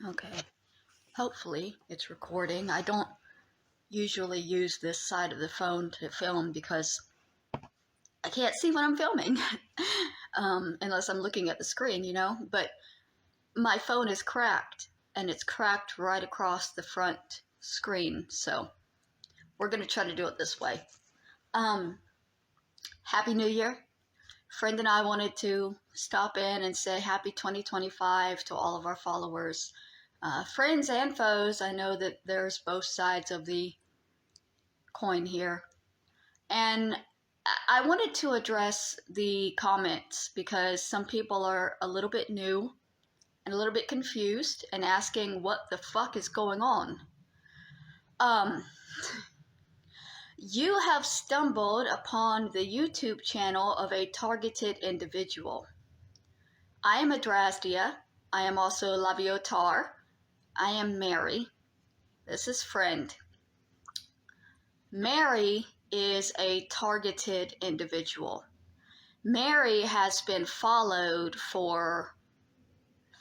Okay. Hopefully it's recording. I don't usually use this side of the phone to film because I can't see what I'm filming unless I'm looking at the screen, you know? But my phone is cracked, and it's cracked right across the front screen. So we're going to try to do it this way. Happy New Year. Friend and I wanted to stop in and say happy 2025 to all of our followers. Friends and foes, I know that there's both sides of the coin here. And I wanted to address the comments because some people are a little bit new and a little bit confused and asking what the fuck is going on. You have stumbled upon the YouTube channel of a targeted individual. I am Adrasdea. I am also Laviotar. I am Mary. This is Friend. Mary is a targeted individual. Mary has been followed for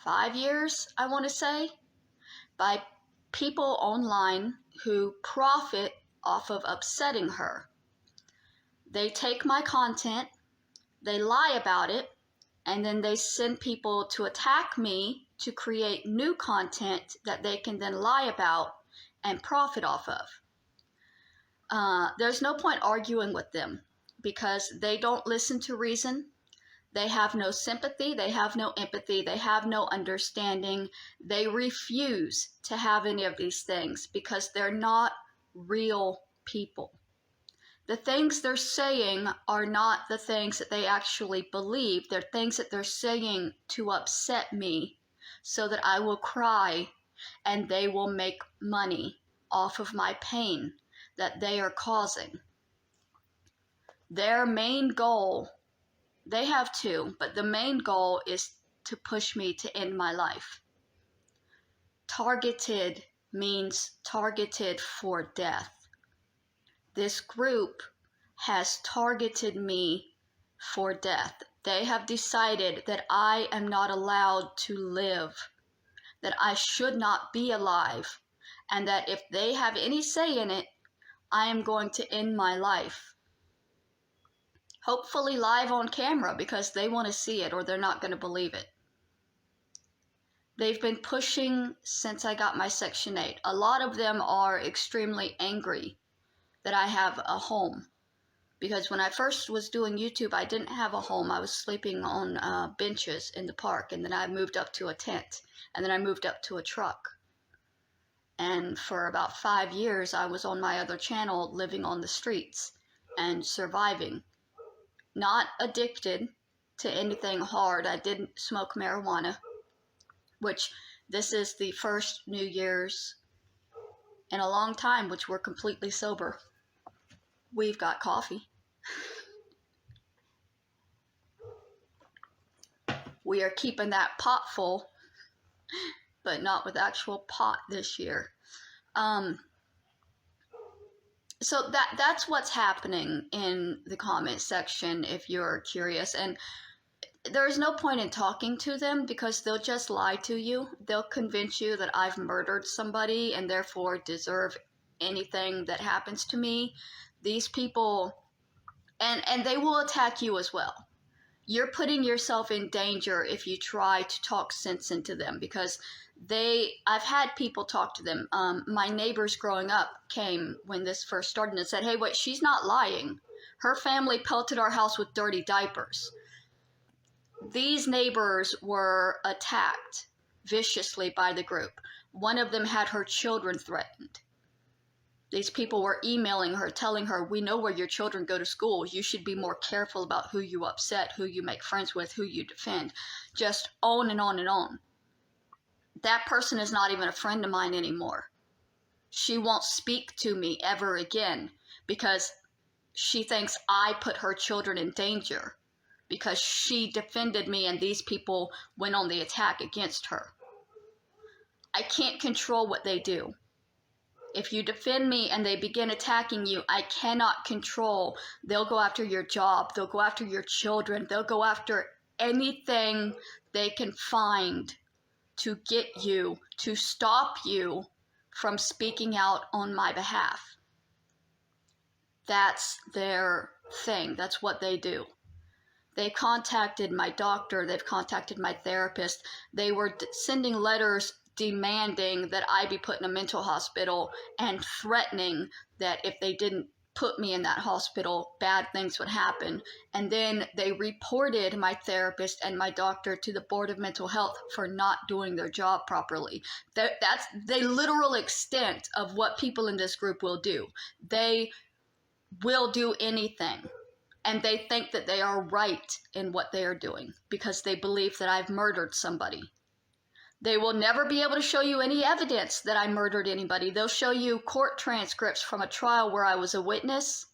5 years, I want to say, by people online who profit off of upsetting her. They take my content, they lie about it, and then they send people to attack me to create new content that they can then lie about and profit off of. There's no point arguing with them because they don't listen to reason. They have no sympathy. They have no empathy. They have no understanding. They refuse to have any of these things because they're not real people. The things they're saying are not the things that they actually believe. They're things that they're saying to upset me so that I will cry and they will make money off of my pain that they are causing. Their main goal, they have two, but the main goal is to push me to end my life. Targeted means targeted for death. This group has targeted me for death. They have decided that I am not allowed to live, that I should not be alive, and that if they have any say in it, I am going to end my life. Hopefully live on camera because they want to see it or they're not going to believe it. They've been pushing since I got my Section 8. A lot of them are extremely angry that I have a home. Because when I first was doing YouTube, I didn't have a home. I was sleeping on benches in the park. And then I moved up to a tent. And then I moved up to a truck. And for about 5 years, I was on my other channel living on the streets and surviving. Not addicted to anything hard. I didn't smoke marijuana, which this is the first New Year's in a long time, which we're completely sober. We've got coffee. We are keeping that pot full, but not with actual pot this year. So that's what's happening in the comment section if you're curious. And there is no point in talking to them because they'll just lie to you. They'll convince you that I've murdered somebody and therefore deserve anything that happens to me. These people, and they will attack you as well. You're putting yourself in danger if you try to talk sense into them because I've had people talk to them. My neighbors growing up came when this first started and said, hey, wait, she's not lying. Her family pelted our house with dirty diapers. These neighbors were attacked viciously by the group. One of them had her children threatened. These people were emailing her, telling her, we know where your children go to school. You should be more careful about who you upset, who you make friends with, who you defend. Just on and on and on. That person is not even a friend of mine anymore. She won't speak to me ever again because she thinks I put her children in danger because she defended me and these people went on the attack against her. I can't control what they do. If you defend me and they begin attacking you, I cannot control. They'll go after your job. They'll go after your children. They'll go after anything they can find to get you, to stop you from speaking out on my behalf. That's their thing. That's what they do. They contacted my doctor. They've contacted my therapist. They were sending letters demanding that I be put in a mental hospital and threatening that if they didn't put me in that hospital, bad things would happen. And then they reported my therapist and my doctor to the Board of Mental Health for not doing their job properly. That's the literal extent of what people in this group will do. They will do anything. And they think that they are right in what they are doing because they believe that I've murdered somebody. They will never be able to show you any evidence that I murdered anybody. They'll show you court transcripts from a trial where I was a witness,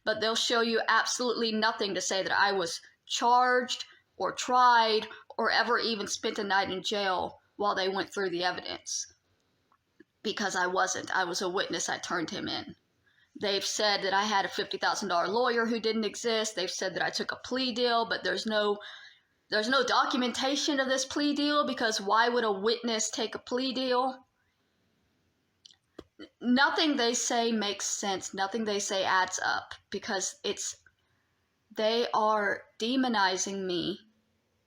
but they'll show you absolutely nothing to say that I was charged or tried or ever even spent a night in jail while they went through the evidence. Because I wasn't. I was a witness. I turned him in. They've said that I had a $50,000 lawyer who didn't exist. They've said that I took a plea deal, but there's no documentation of this plea deal because why would a witness take a plea deal? Nothing they say makes sense. Nothing they say adds up because they are demonizing me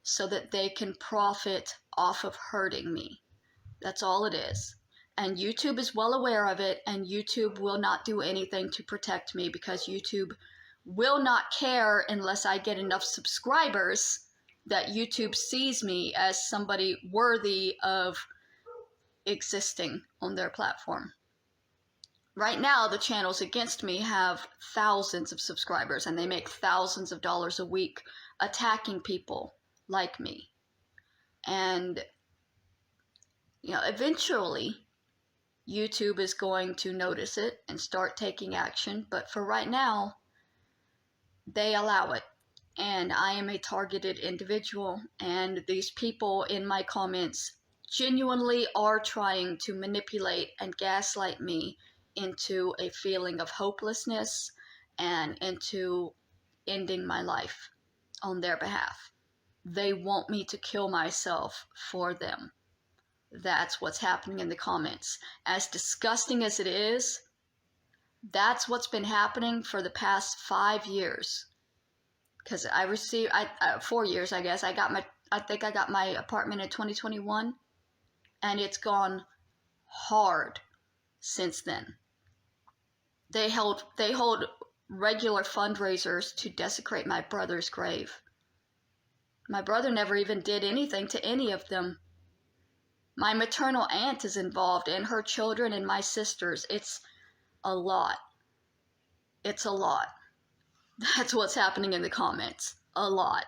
so that they can profit off of hurting me. That's all it is. And YouTube is well aware of it, and YouTube will not do anything to protect me because YouTube will not care unless I get enough subscribers that YouTube sees me as somebody worthy of existing on their platform. Right now, the channels against me have thousands of subscribers, and they make thousands of dollars a week attacking people like me. And, eventually, YouTube is going to notice it and start taking action, but for right now, they allow it. And I am a targeted individual, and these people in my comments genuinely are trying to manipulate and gaslight me into a feeling of hopelessness and into ending my life on their behalf. They want me to kill myself for them. That's what's happening in the comments. As disgusting as it is, that's what's been happening for the past 5 years. Because I received 4 years, I guess. I think I got my apartment in 2021, and it's gone hard since then. They hold regular fundraisers to desecrate my brother's grave. My brother never even did anything to any of them. My maternal aunt is involved, and her children and my sisters. It's a lot. It's a lot. That's what's happening in the comments. A lot.